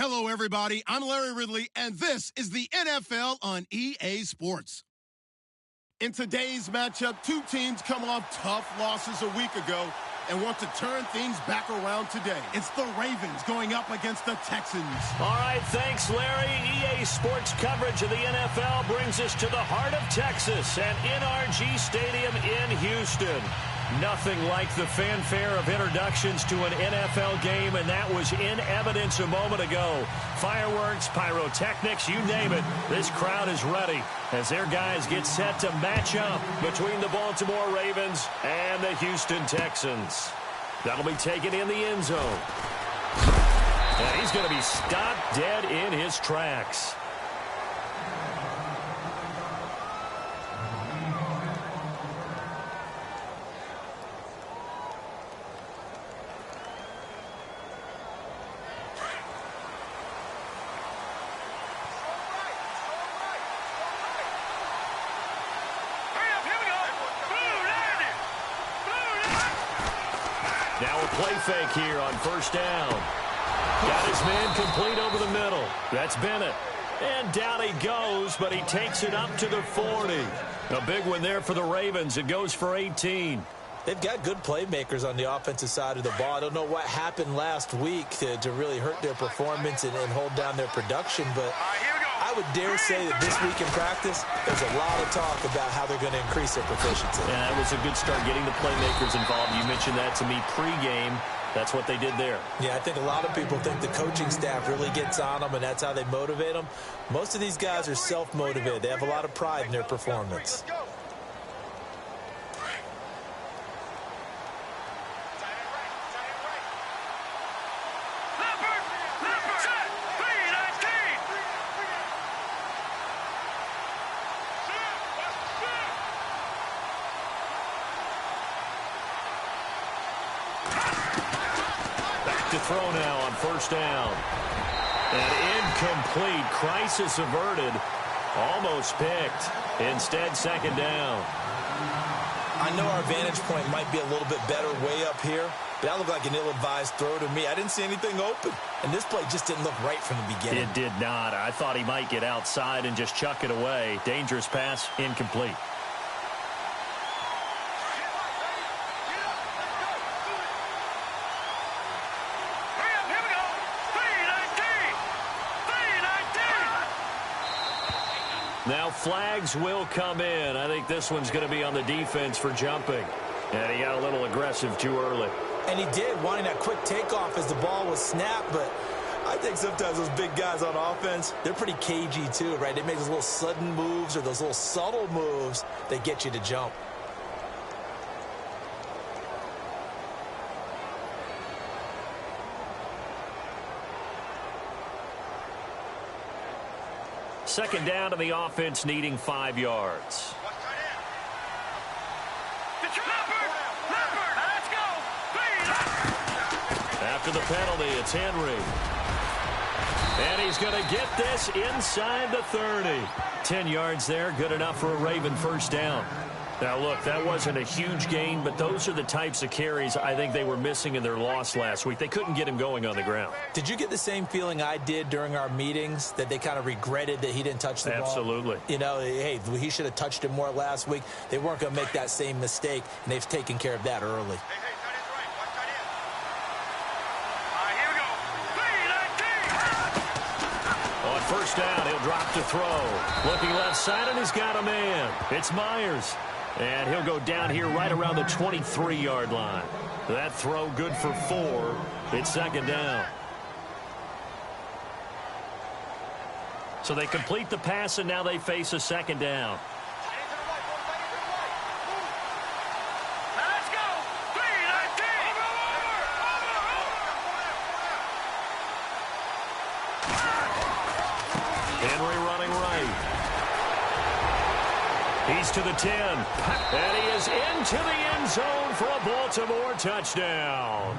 Hello, everybody. I'm Larry Ridley, and this is the NFL on EA Sports. In today's matchup, two teams come off tough losses a week ago and want to turn things back around today. It's the Ravens going up against the Texans. All right, thanks, Larry. EA Sports coverage of the NFL brings us to the heart of Texas at NRG Stadium in Houston. Nothing like the fanfare of introductions to an NFL game, and that was in evidence a moment ago. Fireworks, pyrotechnics, you name it. This crowd is ready as their guys get set to match up between the Baltimore Ravens and the Houston Texans. That'll be taken in the end zone. And he's going to be stopped dead in his tracks. Now a play fake here on first down. Got his man complete over the middle. That's Bennett. And down he goes, but he takes it up to the 40. A big one there for the Ravens. It goes for 18. They've got good playmakers on the offensive side of the ball. I don't know what happened last week to really hurt their performance and hold down their production, but I would dare say that this week in practice, there's a lot of talk about how they're going to increase their proficiency. Yeah, that was a good start getting the playmakers involved. You mentioned that to me pregame. That's what they did there. Yeah, I think a lot of people think the coaching staff really gets on them, and that's how they motivate them. Most of these guys are self-motivated. They have a lot of pride in their performance. To throw now on first down. And incomplete. Crisis averted. Almost picked. Instead, second down. I know our vantage point might be a little bit better way up here, but that looked like an ill-advised throw to me. I didn't see anything open. And this play just didn't look right from the beginning. It did not. I thought he might get outside and just chuck it away. Dangerous pass, incomplete. Now flags will come in. I think this one's going to be on the defense for jumping. And he got a little aggressive too early. And he did, wanting that quick takeoff as the ball was snapped. But I think sometimes those big guys on offense, they're pretty cagey too, right? They make those little sudden moves or those little subtle moves that get you to jump. Second down to the offense, needing 5 yards. After the penalty, it's Henry. And he's going to get this inside the 30. 10 yards there, good enough for a Raven first down. Now, look, that wasn't a huge gain, but those are the types of carries I think they were missing in their loss last week. They couldn't get him going on the ground. Did you get the same feeling I did during our meetings, that they kind of regretted that he didn't touch the ball? Absolutely. You know, hey, he should have touched it more last week. They weren't going to make that same mistake, and they've taken care of that early. On first down, he'll drop to throw. Looking left side, and he's got a man. It's Myers. And he'll go down here right around the 23-yard line. That throw good for 4. It's second down. So they complete the pass, and now they face a second down. Henry running right. He's to the 10. And he is into the end zone for a Baltimore touchdown.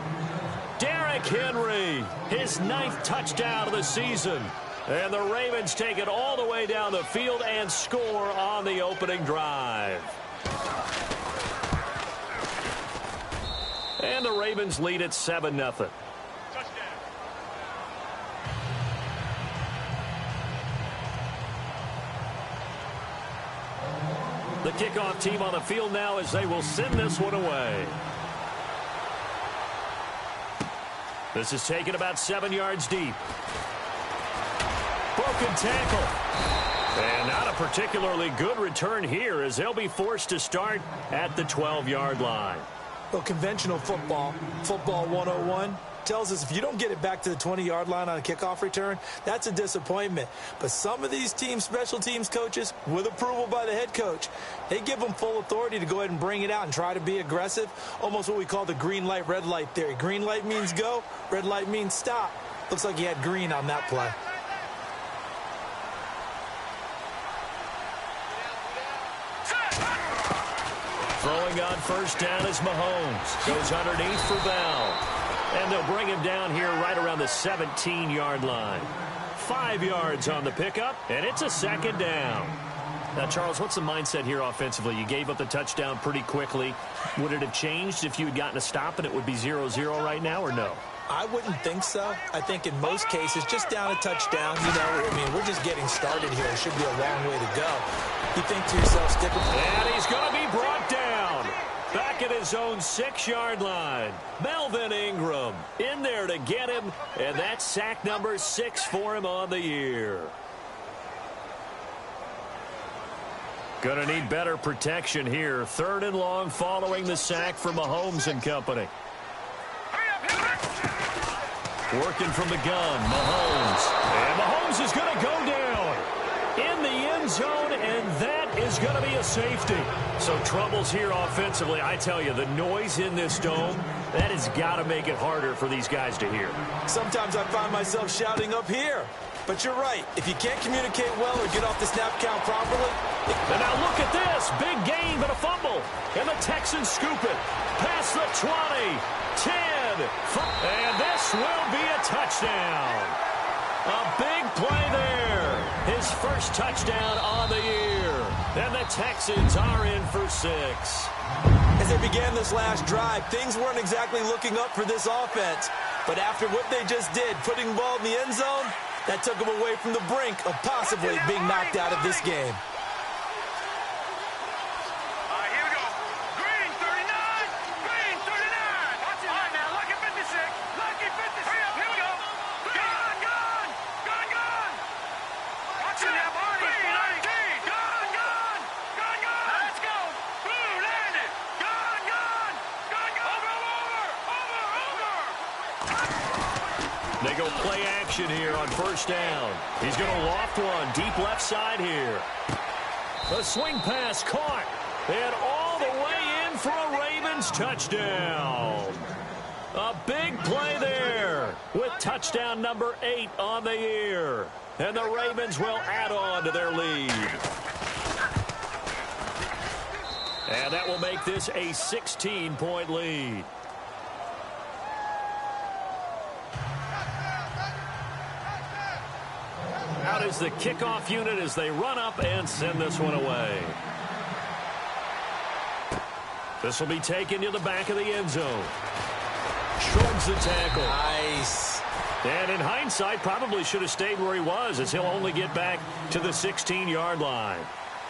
Derrick Henry, his 9th touchdown of the season. And the Ravens take it all the way down the field and score on the opening drive. And the Ravens lead at 7-0. The kickoff team on the field now as they will send this one away. This is taken about 7 yards deep. Broken tackle. And not a particularly good return here as they'll be forced to start at the 12-yard line. Well, conventional football 101, tells us if you don't get it back to the 20-yard line on a kickoff return, that's a disappointment. But some of these teams, special teams coaches, with approval by the head coach, they give them full authority to go ahead and bring it out and try to be aggressive, almost what we call the green light, red light theory. Green light means go, red light means stop. Looks like he had green on that play. Throwing on first down is Mahomes. Goes underneath for Bell. And they'll bring him down here right around the 17-yard line. 5 yards on the pickup, and it's a second down. Now, Charles, what's the mindset here offensively? You gave up the touchdown pretty quickly. Would it have changed if you had gotten a stop and it would be 0-0 right now, or no? I wouldn't think so. I think in most cases, just down a touchdown, we're just getting started here. It should be a long way to go. You think to yourself, stick with it. And he's going to be brought down. Back at his own 6-yard line. Melvin Ingram in there to get him, and that's sack number 6 for him on the year. Going to need better protection here. 3rd and long following the sack for Mahomes and company. Working from the gun, Mahomes. And Mahomes is going to go down in the end zone, and that is going to be a safety. So troubles here offensively. I tell you, the noise in this dome, that has got to make it harder for these guys to hear. Sometimes I find myself shouting up here. But you're right. If you can't communicate well or get off the snap count properly. And now look at this. Big gain, but a fumble. And the Texans scoop it. Past the 20, 10. And this will be a touchdown. A big play there. His first touchdown on the year. And the Texans are in for 6. As they began this last drive, things weren't exactly looking up for this offense. But after what they just did, putting the ball in the end zone, that took them away from the brink of possibly being knocked out of this game. They go play action here on first down. He's going to loft one deep left side here. A swing pass caught. And all the way in for a Ravens touchdown. A big play there with touchdown number 8 on the year. And the Ravens will add on to their lead. And that will make this a 16-point lead. Out is the kickoff unit as they run up and send this one away. This will be taken to the back of the end zone. Shrugs the tackle. Nice. And in hindsight, probably should have stayed where he was as he'll only get back to the 16-yard line.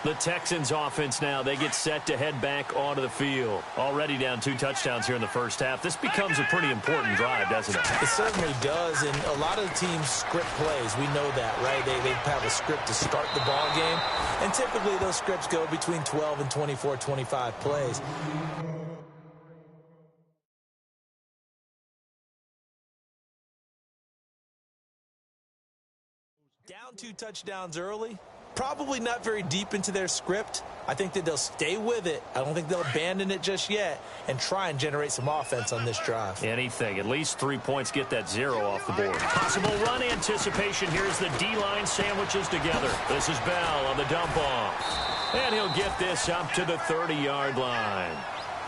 The Texans offense now, they get set to head back onto the field. Already down 2 touchdowns here in the first half. This becomes a pretty important drive, doesn't it? It certainly does, and a lot of the teams script plays. We know that, right? They have a script to start the ball game, and typically those scripts go between 12 and 24, 25 plays. Down 2 touchdowns early. Probably not very deep into their script. I think that they'll stay with it. I don't think they'll abandon it just yet and try and generate some offense on this drive. Anything. At least 3 points, get that 0 off the board. Possible run anticipation. Here's the D-line sandwiches together. This is Bell on the dump off. And he'll get this up to the 30-yard line.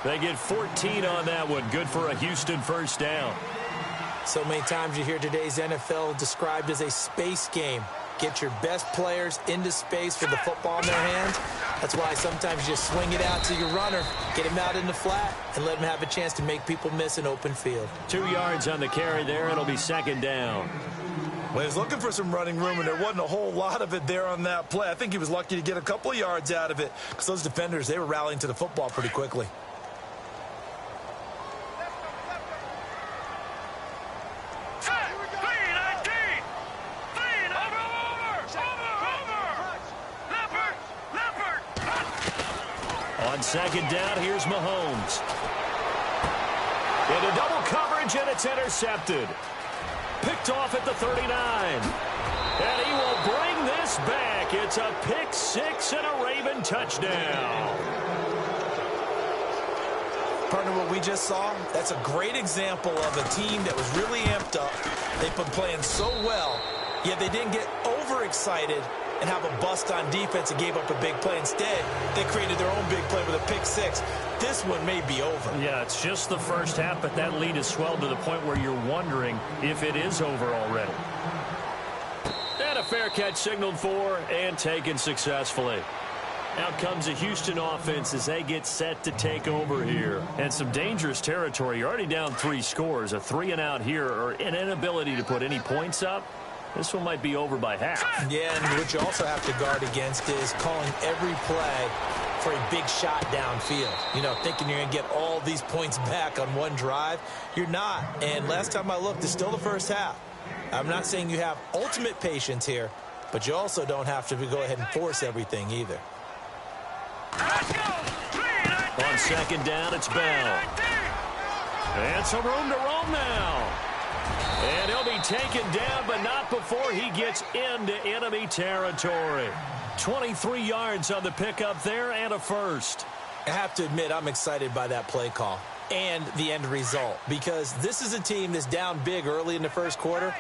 They get 14 on that one. Good for a Houston first down. So many times you hear today's NFL described as a space game. Get your best players into space with the football in their hands. That's why sometimes you just swing it out to your runner, get him out in the flat, and let him have a chance to make people miss an open field. 2 yards on the carry there. It'll be second down. Well, he was looking for some running room, and there wasn't a whole lot of it there on that play. I think he was lucky to get a couple of yards out of it because those defenders, they were rallying to the football pretty quickly. On second down, here's Mahomes. Into double coverage, and it's intercepted. Picked off at the 39. And he will bring this back. It's a pick six and a Raven touchdown. Partner, what we just saw, that's a great example of a team that was really amped up. They've been playing so well, yet they didn't get overexcited and have a bust on defense and gave up a big play. Instead, they created their own big play with a pick six. This one may be over. Yeah, it's just the first half, but that lead has swelled to the point where you're wondering if it is over already. And a fair catch signaled for and taken successfully. Out comes the Houston offense as they get set to take over here. And some dangerous territory. You're already down 3 scores. A 3-and-out here or an inability to put any points up. This one might be over by half. Yeah, and what you also have to guard against is calling every play for a big shot downfield. You know, thinking you're going to get all these points back on one drive. You're not. And last time I looked, it's still the first half. I'm not saying you have ultimate patience here, but you also don't have to go ahead and force everything either. On second down, it's Bell. And some room to roam now. And he'll be taken down, but not before he gets into enemy territory. 23 yards on the pickup there and a first. I have to admit, I'm excited by that play call and the end result because this is a team that's down big early in the first quarter,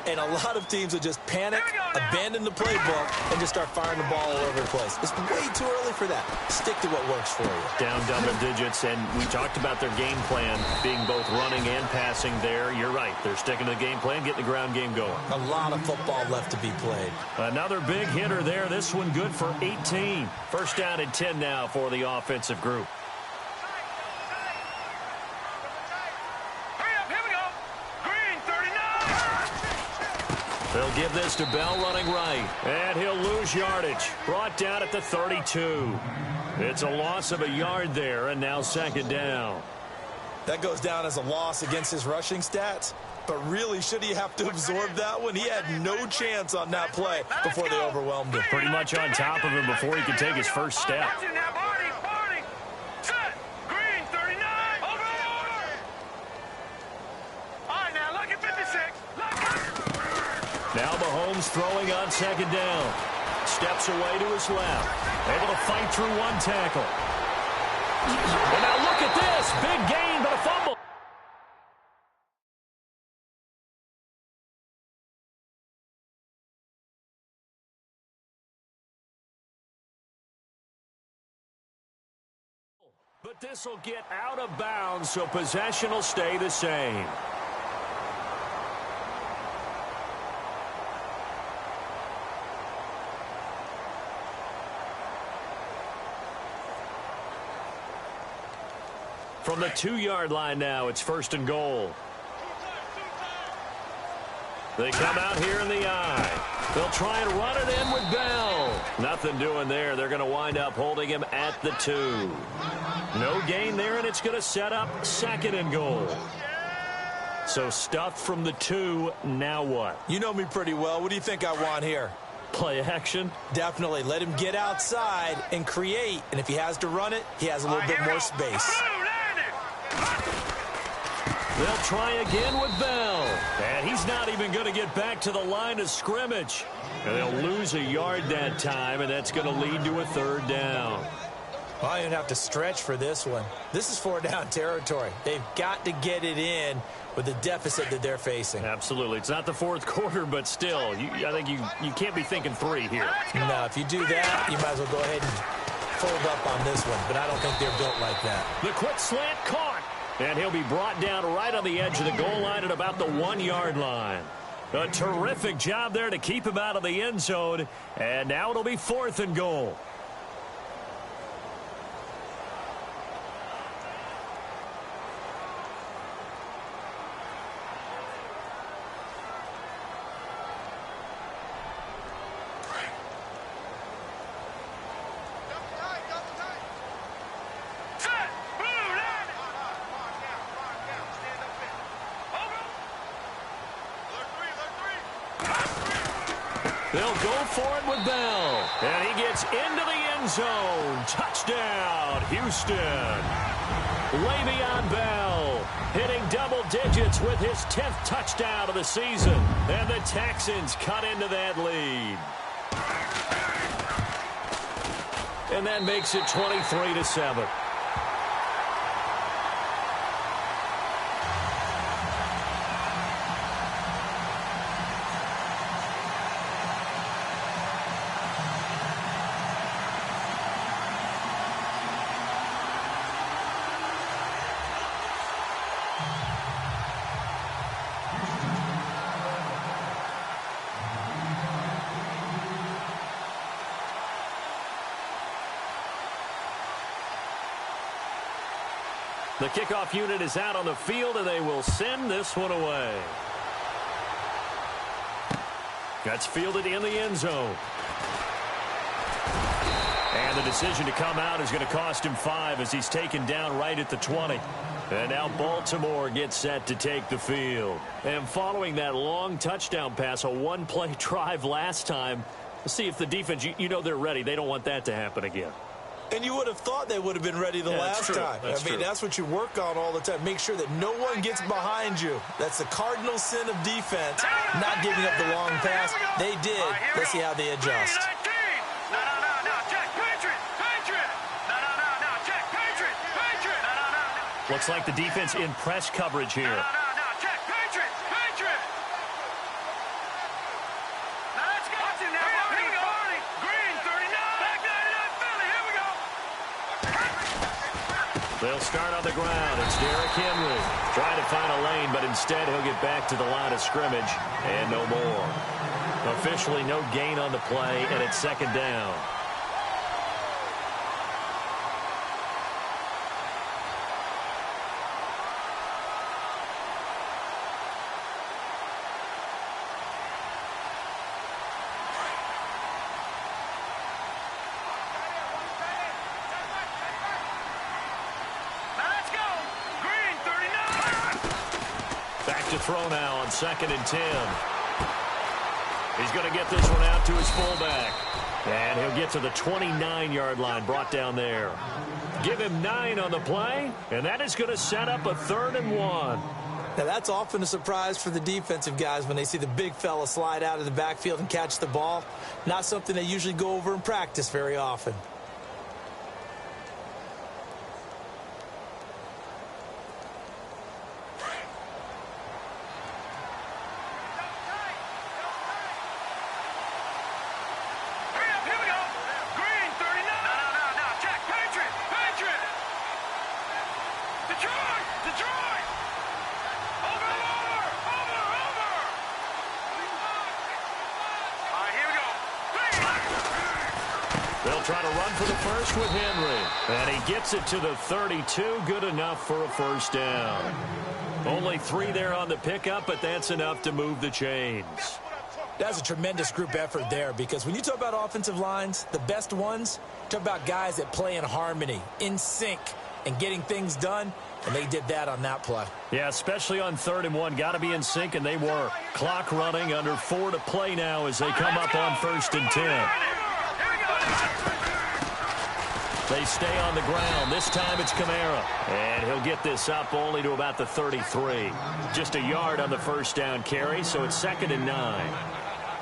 and a lot of teams will just panic, abandon the playbook, and just start firing the ball all over the place. It's way too early for that. Stick to what works for you. Down double digits, and we talked about their game plan being both running and passing there. You're right. They're sticking to the game plan, getting the ground game going. A lot of football left to be played. Another big hitter there. This one good for 18. First down and 10 now for the offensive group. They'll give this to Bell running right. And he'll lose yardage. Brought down at the 32. It's a loss of a yard there, and now second down. That goes down as a loss against his rushing stats. But really, should he have to absorb that one? He had no chance on that play before they overwhelmed him. Pretty much on top of him before he could take his first step. Now Mahomes throwing on second down. Steps away to his left. Able to fight through one tackle. And now look at this. Big gain, but a fumble. But this will get out of bounds, so possession will stay the same. From the 2-yard line now, it's first and goal. They come out here in the eye. They'll try and run it in with Bell. Nothing doing there. They're going to wind up holding him at the 2. No gain there, and it's going to set up second and goal. So stuffed from the 2, now what? You know me pretty well. What do you think I want here? Play action? Definitely. Let him get outside and create. And if he has to run it, he has a little bit more space. They'll try again with Bell. And he's not even going to get back to the line of scrimmage. And they'll lose a yard that time, and that's going to lead to a third down. Well, you don't have to stretch for this one. This is 4-down territory. They've got to get it in with the deficit that they're facing. Absolutely. It's not the fourth quarter, but still, I think you can't be thinking 3 here. No, if you do that, you might as well go ahead and fold up on this one, but I don't think they're built like that. The quick slant caught. And he'll be brought down right on the edge of the goal line at about the 1-yard line. A terrific job there to keep him out of the end zone. And now it'll be fourth and goal. They'll go for it with Bell. And he gets into the end zone. Touchdown, Houston. Le'Veon Bell hitting double digits with his 10th touchdown of the season. And the Texans cut into that lead. And that makes it 23-7. The kickoff unit is out on the field, and they will send this one away. That's fielded in the end zone. And the decision to come out is going to cost him 5 as he's taken down right at the 20. And now Baltimore gets set to take the field. And following that long touchdown pass, a one-play drive last time, let's see if the defense, you know they're ready. They don't want that to happen again. And you would have thought they would have been ready the last time. That's what you work on all the time. Make sure that no one gets behind you. That's the cardinal sin of defense, not giving up the long pass. They did. Let's see how they adjust. Looks like the defense in press coverage here. They'll start on the ground. It's Derrick Henry trying to find a lane, but instead he'll get back to the line of scrimmage and no more. Officially no gain on the play, and it's second down. To throw now on 2nd and 10. He's going to get this one out to his fullback. And he'll get to the 29-yard line, brought down there. Give him 9 on the play, and that is going to set up a 3rd and 1. Now, that's often a surprise for the defensive guys when they see the big fella slide out of the backfield and catch the ball. Not something they usually go over in practice very often. Try to run for the first with Henry. And he gets it to the 32. Good enough for a first down. Only 3 there on the pickup, but that's enough to move the chains. That's a tremendous group effort there, because when you talk about offensive lines, the best ones, talk about guys that play in harmony, in sync, and getting things done, and they did that on that play. Yeah, especially on 3rd and 1. Got to be in sync, and they were. Clock running, under 4 to play now as they come up on 1st and 10. They stay on the ground. This time it's Kamara. And he'll get this up only to about the 33. Just a yard on the first down carry, so it's 2nd and 9.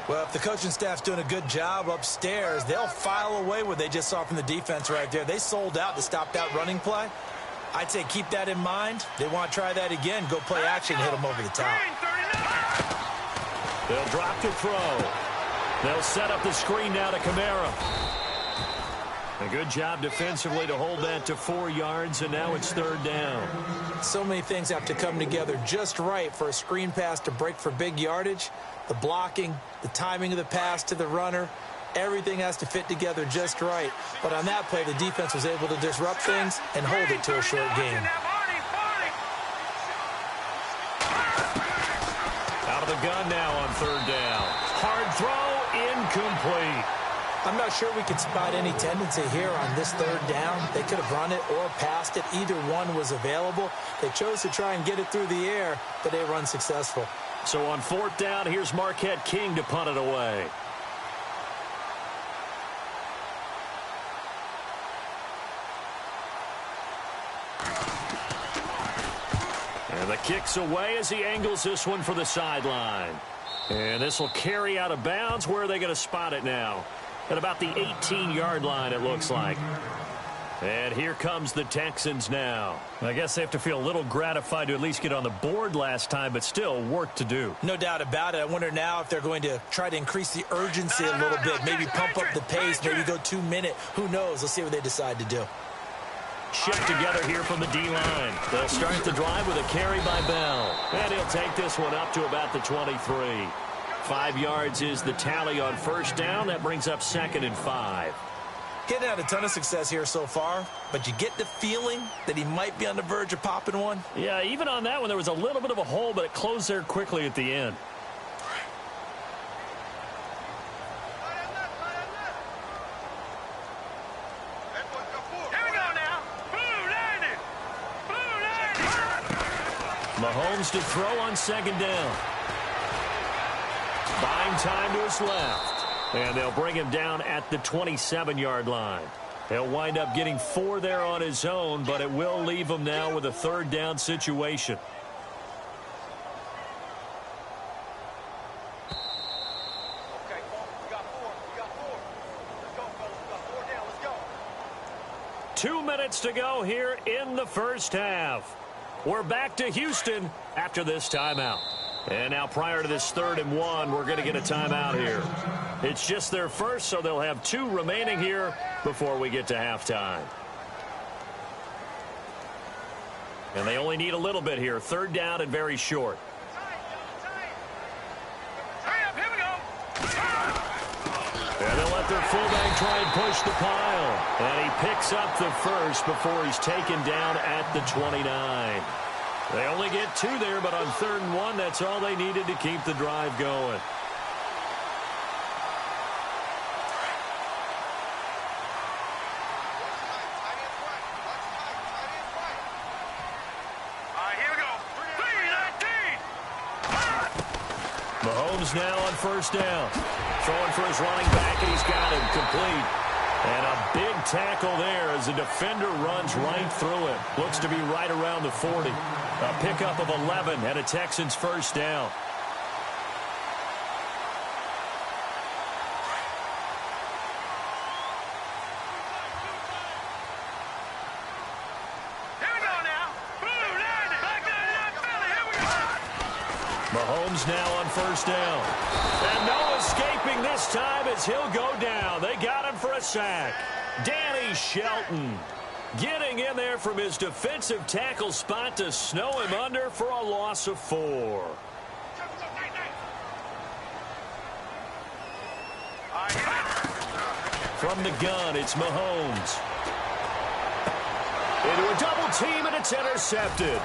Well, if the coaching staff's doing a good job upstairs, they'll file away what they just saw from the defense right there. They sold out to stop that running play. I'd say keep that in mind. They want to try that again. Go play action, hit them over the top. They'll drop to throw. They'll set up the screen now to Kamara. A good job defensively to hold that to 4 yards, and now it's 3rd down. So many things have to come together just right for a screen pass to break for big yardage. The blocking, the timing of the pass to the runner, everything has to fit together just right. But on that play, the defense was able to disrupt things and hold it to a short gain. Out of the gun now on 3rd down. Hard throw, incomplete. I'm not sure we could spot any tendency here on this 3rd down. They could have run it or passed it. Either one was available. They chose to try and get it through the air, but they were unsuccessful. So on 4th down, here's Marquette King to punt it away. And the kick's away as he angles this one for the sideline. And this will carry out of bounds. Where are they going to spot it now? At about the 18-yard line, it looks like. And here comes the Texans now. I guess they have to feel a little gratified to at least get on the board last time, but still work to do. No doubt about it. I wonder now if they're going to try to increase the urgency a little bit, maybe pump up the pace, maybe go 2-minute. Who knows? Let's see what they decide to do. Shift together here from the D-line. They'll start the drive with a carry by Bell. And he'll take this one up to about the 23. 5 yards is the tally on first down. That brings up 2nd and 5. Getting out a ton of success here so far, but you get the feeling that he might be on the verge of popping one. Yeah, even on that one, there was a little bit of a hole, but it closed there quickly at the end. Mahomes to throw on 2nd down. Buying time to his left. And they'll bring him down at the 27-yard line. He'll wind up getting 4 there on his own, but it will leave him now with a 3rd down situation. Okay, we got 4. We got 4. Let's go, fellas. We got 4 down. Let's go. 2 minutes to go here in the first half. We're back to Houston after this timeout. And now prior to this 3rd and 1, we're going to get a timeout here. It's just their first, so they'll have 2 remaining here before we get to halftime. And they only need a little bit here. 3rd down and very short. And they'll let their fullback try and push the pile. And he picks up the first before he's taken down at the 29. They only get 2 there, but on 3rd and 1, that's all they needed to keep the drive going. Mahomes now on 1st down. Throwing for his running back, and he's got him complete. And a big tackle there as the defender runs right through it. Looks to be right around the 40. A pickup of 11 and a Texans 1st down. Mahomes now on 1st down. And no escaping this time as he'll go down. They got him for a sack. Danny Shelton getting in there from his defensive tackle spot to snow him under for a loss of 4. From the gun, it's Mahomes. Into a double team, and it's intercepted.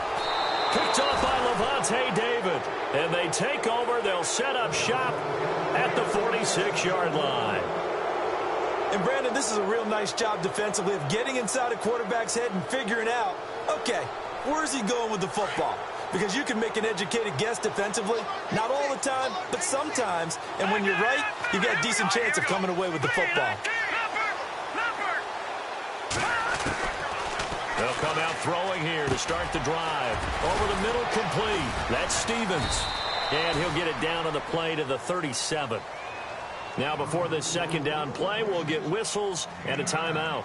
Picked off by Levante David. And they take over. They'll set up shop at the 46-yard line. And, Brandon, this is a real nice job defensively of getting inside a quarterback's head and figuring out, okay, where's he going with the football? Because you can make an educated guess defensively. Not all the time, but sometimes. And when you're right, you've got a decent chance of coming away with the football. They'll come out throwing here to start the drive. Over the middle, complete. That's Stevens. And he'll get it down on the play to the 37. Now before this 2nd down play, we'll get whistles and a timeout,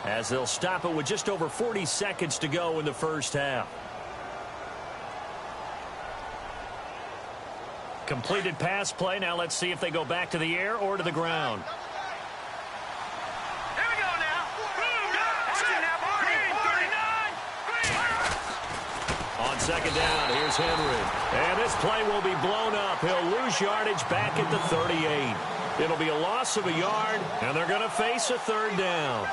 as they'll stop it with just over 40 seconds to go in the first half. Completed pass play. Now let's see if they go back to the air or to the ground. On 2nd down, here's Henry. And this play will be blown up. He'll lose yardage back at the 38. It'll be a loss of a yard, and they're going to face a 3rd down.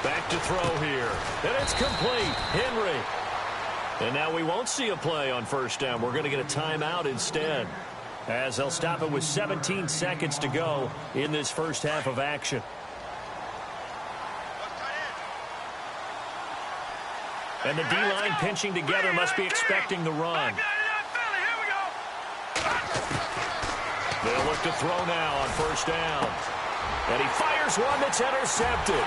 Back to throw here. And it's complete. Henry. And now we won't see a play on 1st down. We're going to get a timeout instead, as they'll stop it with 17 seconds to go in this first half of action. And the D-line pinching together, must be expecting the run. They'll look to throw now on first down. And he fires one that's intercepted.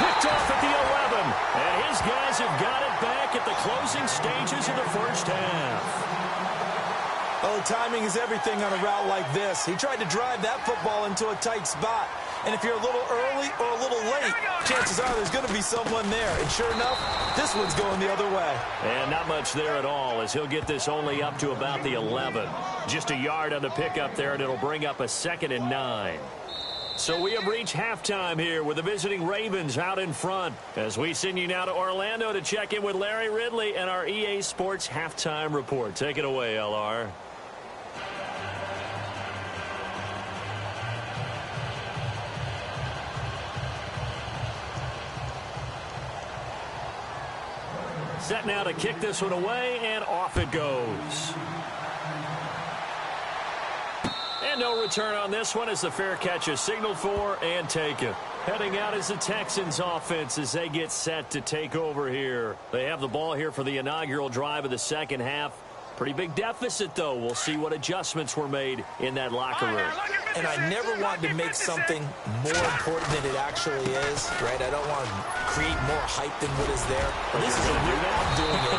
Picked off at the 11. And his guys have got it back at the closing stages of the first half. Oh, timing is everything on a route like this. He tried to drive that football into a tight spot. And if you're a little early or a little late, chances are there's going to be someone there. And sure enough, this one's going the other way. And not much there at all, as he'll get this only up to about the 11. Just a yard on the pickup there, and it'll bring up a 2nd and 9. So we have reached halftime here with the visiting Ravens out in front. As we send you now to Orlando to check in with Larry Ridley and our EA Sports halftime report. Take it away, LR. Set now to kick this one away, and off it goes. And no return on this one as the fair catch is signaled for and taken. Heading out is the Texans offense as they get set to take over here. They have the ball here for the inaugural drive of the second half. Pretty big deficit, though. We'll see what adjustments were made in that locker room. And I never want to make something more important than it actually is, right? I don't want to create more hype than what is there. But this is I'm doing it.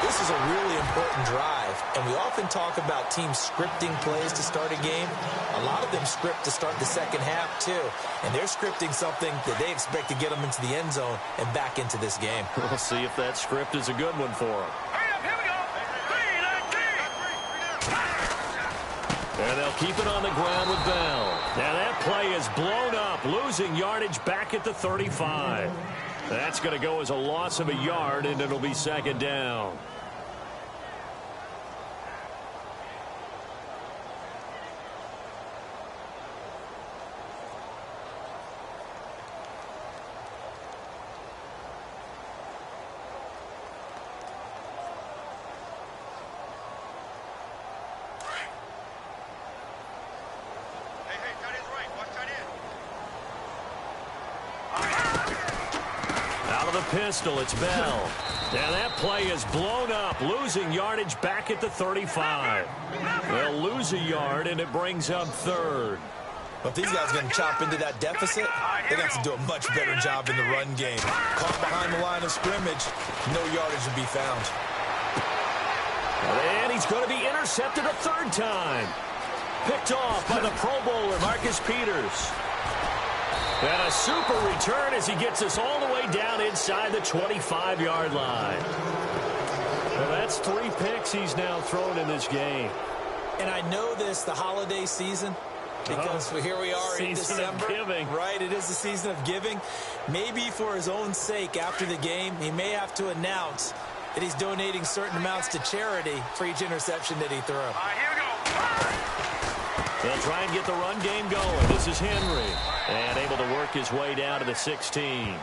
This is a really important drive. And we often talk about teams scripting plays to start a game. A lot of them script to start the second half, too. And they're scripting something that they expect to get them into the end zone and back into this game. We'll see if that script is a good one for them. And they'll keep it on the ground with Bell. Now that play is blown up, losing yardage back at the 35. That's going to go as a loss of a yard, and it'll be 2nd down. Pistol, it's Bell. Now that play is blown up, losing yardage back at the 35. They'll lose a yard, and it brings up 3rd. Well, if these guys are going to chop into that deficit, they're going to have to do a much better job in the run game. Caught behind the line of scrimmage, no yardage to be found. And he's going to be intercepted a 3rd time. Picked off by the Pro Bowler, Marcus Peters. And a super return as he gets us all the way down inside the 25-yard line. Well, that's 3 picks he's now thrown in this game. And I know this, the holiday season, because here we are in December. Right, it is the season of giving. Maybe for his own sake, after the game, he may have to announce that he's donating certain amounts to charity for each interception that he threw. Here we go. They'll try and get the run game going. This is Henry. And able to work his way down to the 16.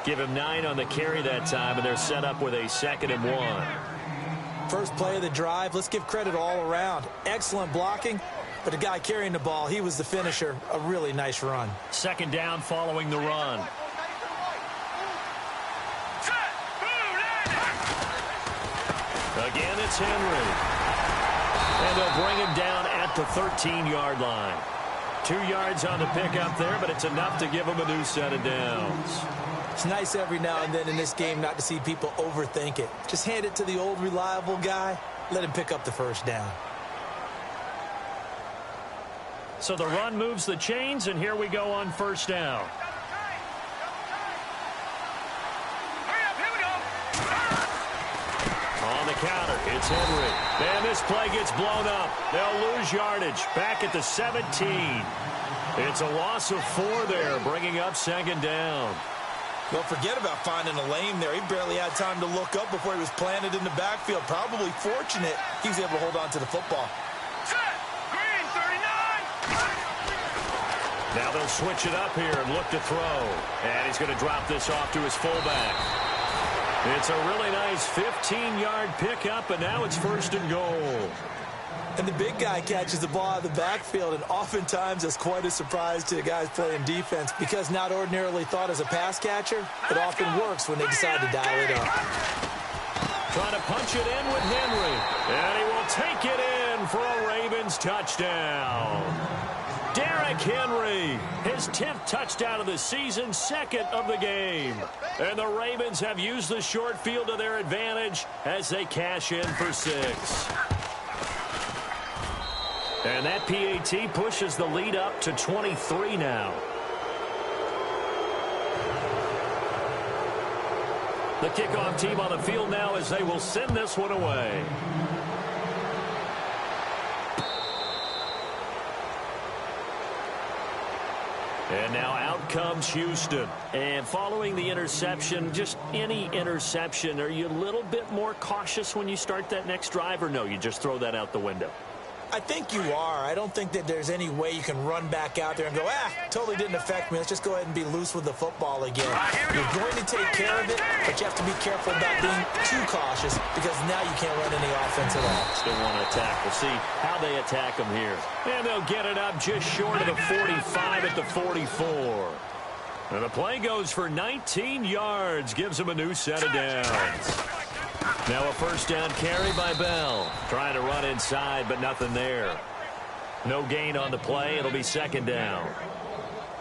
Give him 9 on the carry that time, and they're set up with a 2nd and 1. First play of the drive, let's give credit all around. Excellent blocking, but the guy carrying the ball, he was the finisher. A really nice run. 2nd down following the run. Again, it's Henry. And they'll bring him down at the 13-yard line. 2 yards on the pickup there, but it's enough to give him a new set of downs. It's nice every now and then in this game not to see people overthink it. Just hand it to the old reliable guy. Let him pick up the 1st down. So the run moves the chains, and here we go on 1st down. On the counter, it's Henry. And this play gets blown up. They'll lose yardage back at the 17. It's a loss of 4 there, bringing up 2nd down. Well, forget about finding a lane there. He barely had time to look up before he was planted in the backfield. Probably fortunate he was able to hold on to the football. Green, 39. Now they'll switch it up here and look to throw. And he's going to drop this off to his fullback. It's a really nice 15-yard pickup, and now it's 1st and goal. And the big guy catches the ball out of the backfield, and oftentimes that's quite a surprise to the guys playing defense because not ordinarily thought as a pass catcher, it often works when they decide to dial it up. Trying to punch it in with Henry, and he will take it in in for a Ravens touchdown. Derrick Henry, his 10th touchdown of the season, 2nd of the game. And the Ravens have used the short field to their advantage as they cash in for 6. And that PAT pushes the lead up to 23 now. The kickoff team on the field now as they will send this one away. And now out comes Houston. And following the interception, just any interception, are you a little bit more cautious when you start that next drive, or no, you just throw that out the window? I think you are. I don't think that there's any way you can run back out there and go, totally didn't affect me. Let's just go ahead and be loose with the football again. You're going to take care of it, but you have to be careful about being too cautious because now you can't run any offense at all. Still want to attack. We'll see how they attack them here. And they'll get it up just short of the 45 at the 44. And the play goes for 19 yards, gives them a new set of downs. Now a first down carry by Bell. Trying to run inside, but nothing there. No gain on the play. It'll be 2nd down.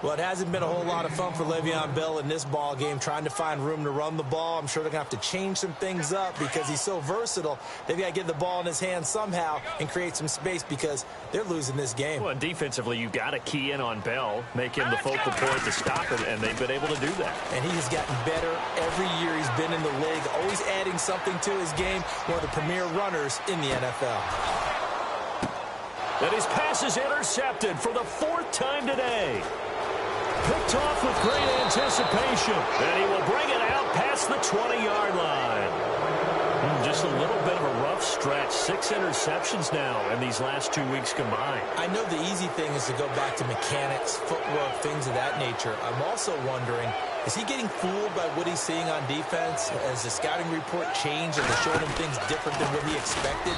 Well, it hasn't been a whole lot of fun for Le'Veon Bell in this ball game, trying to find room to run the ball. I'm sure they're going to have to change some things up because he's so versatile. They've got to get the ball in his hands somehow and create some space because they're losing this game. Well, defensively, you've got to key in on Bell, make him the focal point to stop it, and they've been able to do that. And he has gotten better every year he's been in the league, always adding something to his game, one of the premier runners in the NFL. And his pass is intercepted for the 4th time today. Picked off with great anticipation. And he will bring it out past the 20-yard line. Just a little bit of a rough stretch. 6 interceptions now in these last 2 weeks combined. I know the easy thing is to go back to mechanics, footwork, things of that nature. I'm also wondering, is he getting fooled by what he's seeing on defense? Has the scouting report changed and they're showing him things different than what he expected?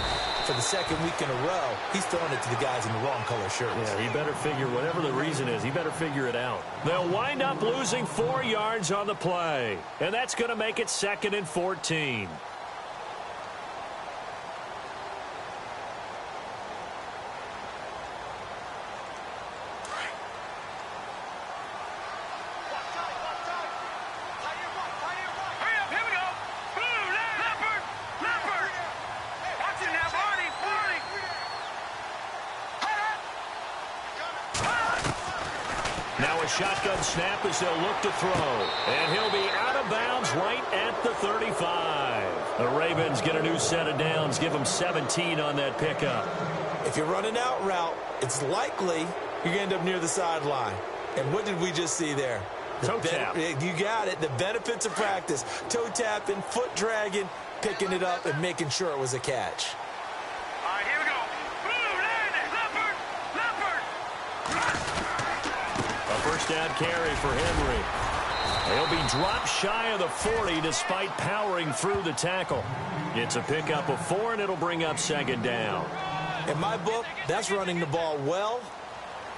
For the 2nd week in a row, he's throwing it to the guys in the wrong color shirts. Yeah, he better figure, whatever the reason is, he better figure it out. They'll wind up losing 4 yards on the play. And that's going to make it 2nd and 14. Now a shotgun snap as they'll look to throw. And he'll be out of bounds right at the 35. The Ravens get a new set of downs. Give them 17 on that pickup. If you're running out route, it's likely you're going to end up near the sideline. And what did we just see there? Toe tap. You got it. The benefits of practice. Toe tapping, foot dragging, picking it up, and making sure it was a catch. All right, here we go. First down carry for Henry. He'll be dropped shy of the 40 despite powering through the tackle. It's a pickup of 4, and it'll bring up 2nd down. In my book, that's running the ball well,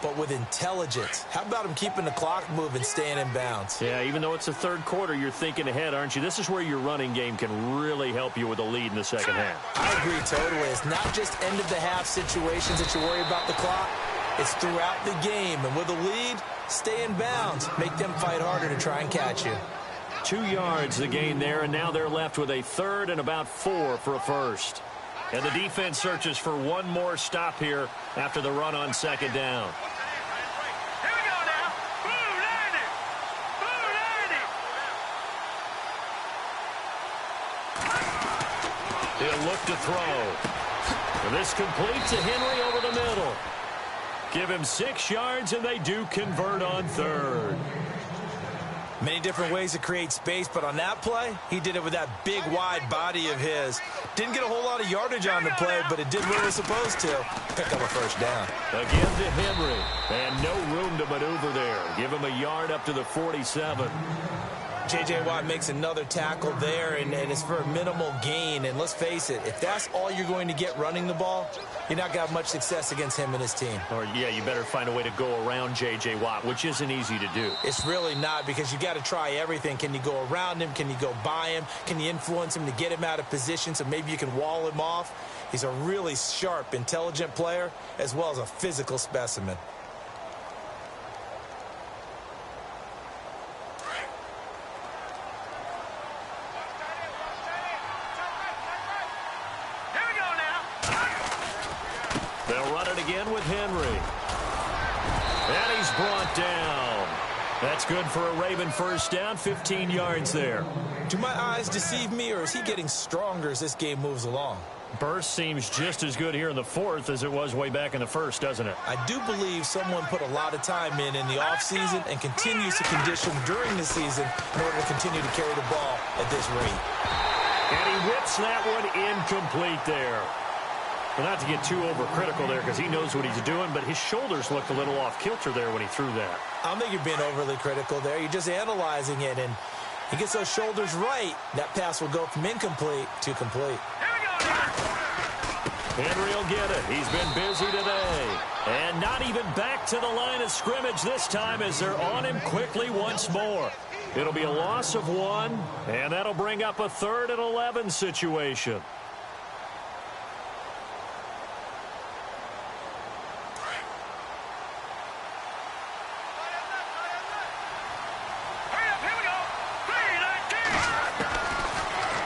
but with intelligence. How about him keeping the clock moving, staying in bounds? Yeah, even though it's the 3rd quarter, you're thinking ahead, aren't you? This is where your running game can really help you with a lead in the 2nd half. I agree totally. It's not just end-of-the-half situations that you worry about the clock. It's throughout the game. And with a lead, stay in bounds. Make them fight harder to try and catch you. 2 yards the gain there, and now they're left with a 3rd and about 4 for a first. And the defense searches for one more stop here after the run on 2nd down. Here we go now. He'll look to throw. And this completes a Henry over the middle. Give him 6 yards, and they do convert on 3rd. Many different ways to create space, but on that play, he did it with that big, wide body of his. Didn't get a whole lot of yardage on the play, but it did what it was supposed to. Pick up a first down. Again to Henry, and no room to maneuver there. Give him a yard up to the 47. J.J. Watt makes another tackle there, and it's for a minimal gain. And let's face it, if that's all you're going to get running the ball, you're not going to have much success against him and his team. Or, yeah, you better find a way to go around J.J. Watt, which isn't easy to do. It's really not, because you got to try everything. Can you go around him? Can you go by him? Can you influence him to get him out of position so maybe you can wall him off? He's a really sharp, intelligent player, as well as a physical specimen. They'll run it again with Henry. And he's brought down. That's good for a Raven first down, 15 yards there. Do my eyes deceive me, or is he getting stronger as this game moves along? Burst seems just as good here in the fourth as it was way back in the first, doesn't it? I do believe someone put a lot of time in the offseason and continues to condition during the season in order to continue to carry the ball at this rate. And he whips that one incomplete there. Well, not to get too overcritical there because he knows what he's doing, but his shoulders looked a little off kilter there when he threw that. I don't think you're being overly critical there. You're just analyzing it, and he gets those shoulders right. That pass will go from incomplete to complete. Henry will get it. He's been busy today. And not even back to the line of scrimmage this time as they're on him quickly once more. It'll be a loss of 1, and that'll bring up a 3rd and 11 situation.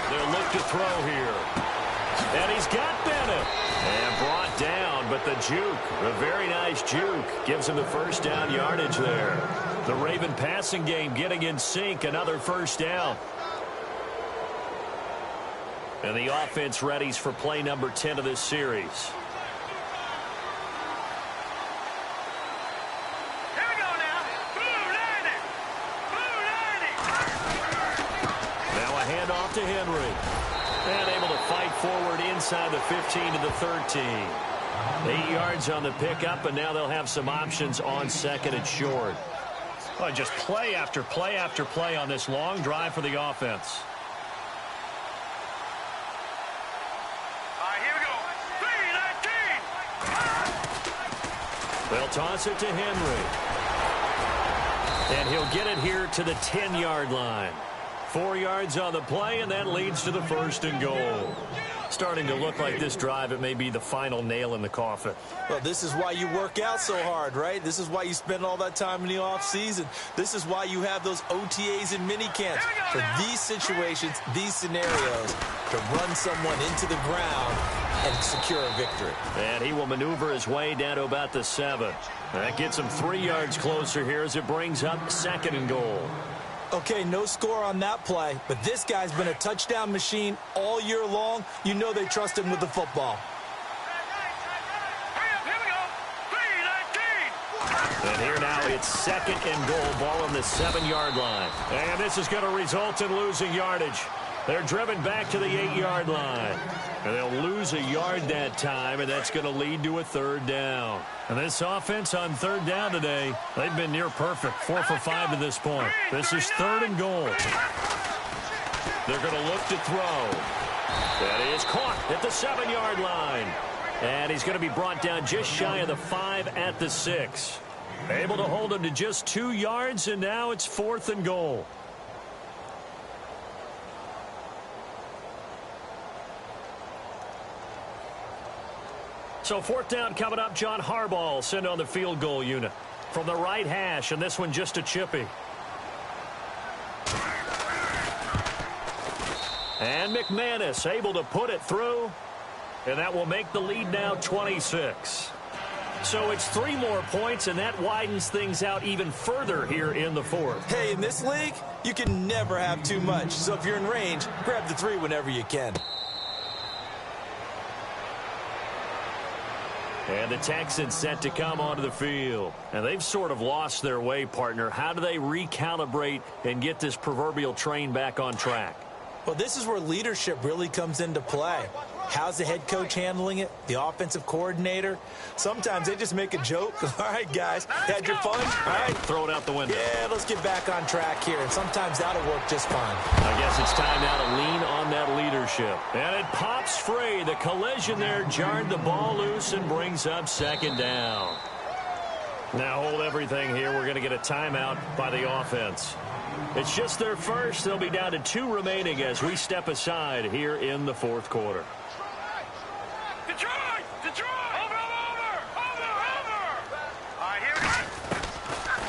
They'll look to throw here. And he's got Bennett. And brought down, but the juke, a very nice juke, gives him the first down yardage there. The Raven passing game getting in sync, another first down. And the offense readies for play number 10 of this series. Handoff to Henry. And able to fight forward inside the 15 to the 13. 8 yards on the pickup, and now they'll have some options on second and short. Oh, just play after play after play on this long drive for the offense. All right, here we go. 3-19. They'll toss it to Henry. And he'll get it here to the 10-yard line. 4 yards on the play, and that leads to the 1st and goal. Starting to look like this drive, it may be the final nail in the coffin. Well, this is why you work out so hard, right? This is why you spend all that time in the offseason. This is why you have those OTAs and mini camps. For these situations, these scenarios, to run someone into the ground and secure a victory. And he will maneuver his way down to about the 7. That gets him 3 yards closer here as it brings up 2nd and goal. Okay, no score on that play, but this guy's been a touchdown machine all year long. You know they trust him with the football. Here we go. 3-19. And here now it's 2nd and goal, ball on the 7-yard line. And this is going to result in losing yardage. They're driven back to the 8-yard line. And they'll lose a yard that time, and that's going to lead to a 3rd down. And this offense on 3rd down today, they've been near perfect, 4 for 5 to this point. This is 3rd and goal. They're going to look to throw. That is caught at the 7-yard line. And he's going to be brought down just shy of the 5 at the 6. Able to hold him to just 2 yards, and now it's 4th and goal. So 4th down coming up. John Harbaugh will send on the field goal unit from the right hash, and this one just a chippy. And McManus able to put it through, and that will make the lead now 26. So it's 3 more points, and that widens things out even further here in the 4th. Hey, in this league, you can never have too much. So if you're in range, grab the 3 whenever you can. And the Texans set to come onto the field. And they've sort of lost their way, partner. How do they recalibrate and get this proverbial train back on track? Well, this is where leadership really comes into play. How's the head coach handling it? The offensive coordinator? Sometimes they just make a joke. All right, guys, had your fun? All right. Throw it out the window. Yeah, let's get back on track here. And sometimes that'll work just fine. I guess it's time now to lean on that leadership. And it pops free. The collision there jarred the ball loose and brings up 2nd down. Now hold everything here. We're going to get a timeout by the offense. It's just their first. They'll be down to 2 remaining as we step aside here in the 4th quarter.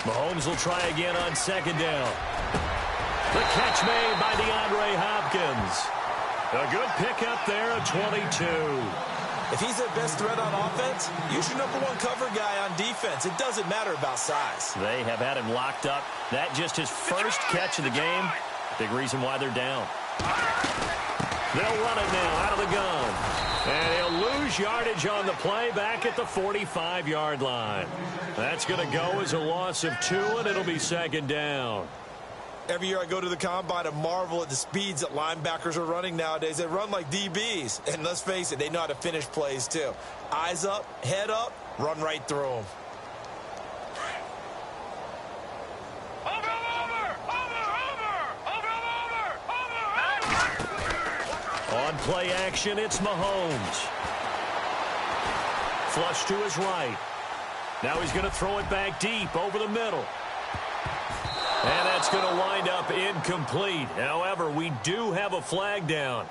Mahomes will try again on second down. The catch made by DeAndre Hopkins. A good pickup there at 22. If he's their best threat on offense, use your number one cover guy on defense. It doesn't matter about size. They have had him locked up. That just his first catch of the game. Big reason why they're down. They'll run it now out of the gun. And he'll lose yardage on the play back at the 45-yard line. That's going to go as a loss of 2, and it'll be second down. Every year I go to the combine and marvel at the speeds that linebackers are running nowadays. They run like DBs. And let's face it, they know how to finish plays too. Eyes up, head up, run right through them. On play action, it's Mahomes. Flush to his right. Now he's going to throw it back deep over the middle. And that's going to wind up incomplete. However, we do have a flag down.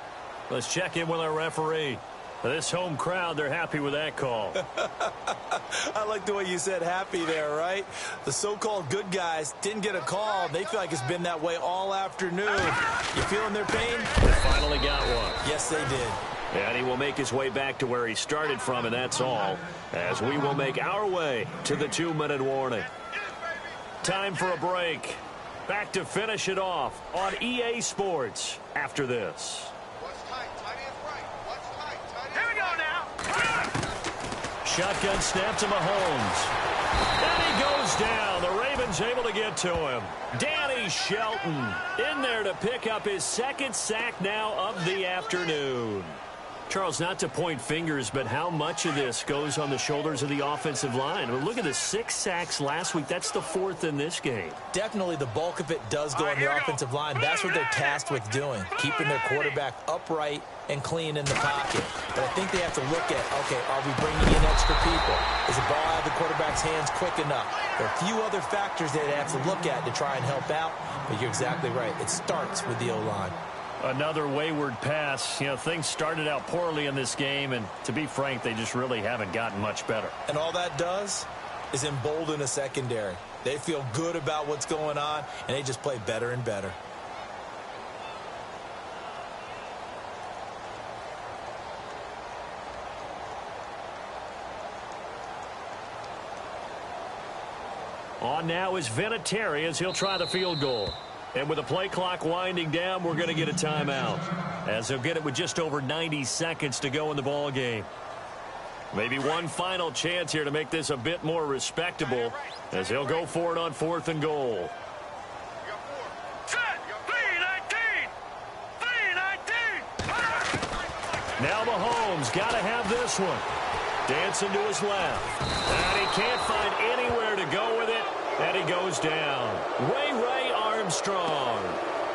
Let's check in with our referee. This home crowd, they're happy with that call. I like the way you said happy there, right? The so-called good guys didn't get a call. They feel like it's been that way all afternoon. You feeling their pain? They finally got one. Yes, they did. And he will make his way back to where he started from, and that's all, as we will make our way to the 2-minute warning. Time for a break. Back to finish it off on EA Sports after this. Here we go now. Shotgun snap to Mahomes. And he goes down. The Ravens able to get to him. Danny Shelton in there to pick up his second sack now of the afternoon. Charles, not to point fingers, but how much of this goes on the shoulders of the offensive line? I mean, look at the 6 sacks last week. That's the 4th in this game. Definitely the bulk of it does go on the offensive line. That's what they're tasked with doing, keeping their quarterback upright and clean in the pocket. But I think they have to look at, okay, are we bringing in extra people? Is the ball out of the quarterback's hands quick enough? There are a few other factors that they have to look at to try and help out, but you're exactly right. It starts with the O-line. Another wayward pass. You know, things started out poorly in this game, and to be frank, they just really haven't gotten much better. And all that does is embolden a secondary. They feel good about what's going on, and they just play better and better. On now is Vinatieri as he'll try the field goal. And with the play clock winding down, we're going to get a timeout, as they'll get it with just over 90 seconds to go in the ball game. Maybe one final chance here to make this a bit more respectable, as they'll go for it on 4th and goal. Now Mahomes got to have this one. Dancing to his left. And he can't find anywhere to go with it. And he goes down. Ray Armstrong,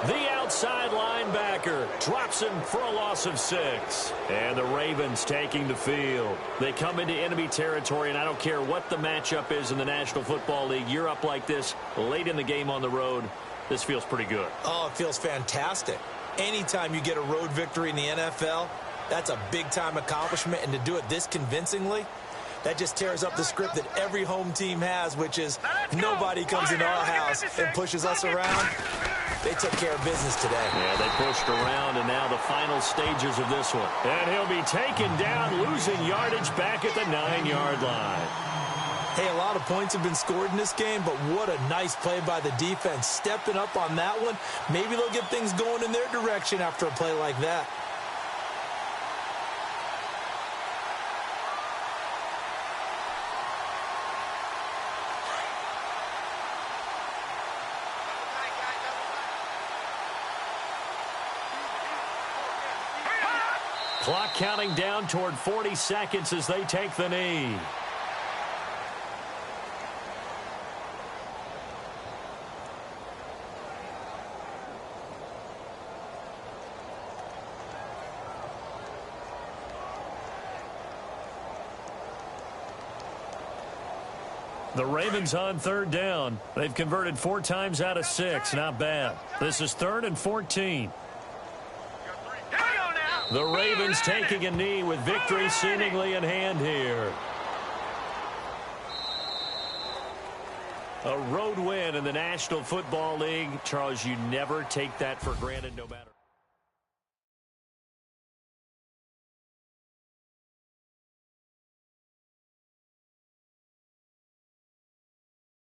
the outside linebacker, drops him for a loss of 6. And the Ravens taking the field. They come into enemy territory, and I don't care what the matchup is in the National Football League. You're up like this late in the game on the road. This feels pretty good. Oh, it feels fantastic. Anytime you get a road victory in the NFL, that's a big-time accomplishment, and to do it this convincingly, that just tears up the script that every home team has, which is nobody comes into our house and pushes us around. They took care of business today. Yeah, they pushed around, and now the final stages of this one. And he'll be taken down, losing yardage back at the 9-yard line. Hey, a lot of points have been scored in this game, but what a nice play by the defense. Stepping up on that one, maybe they'll get things going in their direction after a play like that. Clock counting down toward 40 seconds as they take the knee. The Ravens on 3rd down. They've converted 4 times out of 6. Not bad. This is 3rd and 14. The Ravens taking a knee with victory seemingly in hand here. A road win in the National Football League. Charles, you never take that for granted no matter.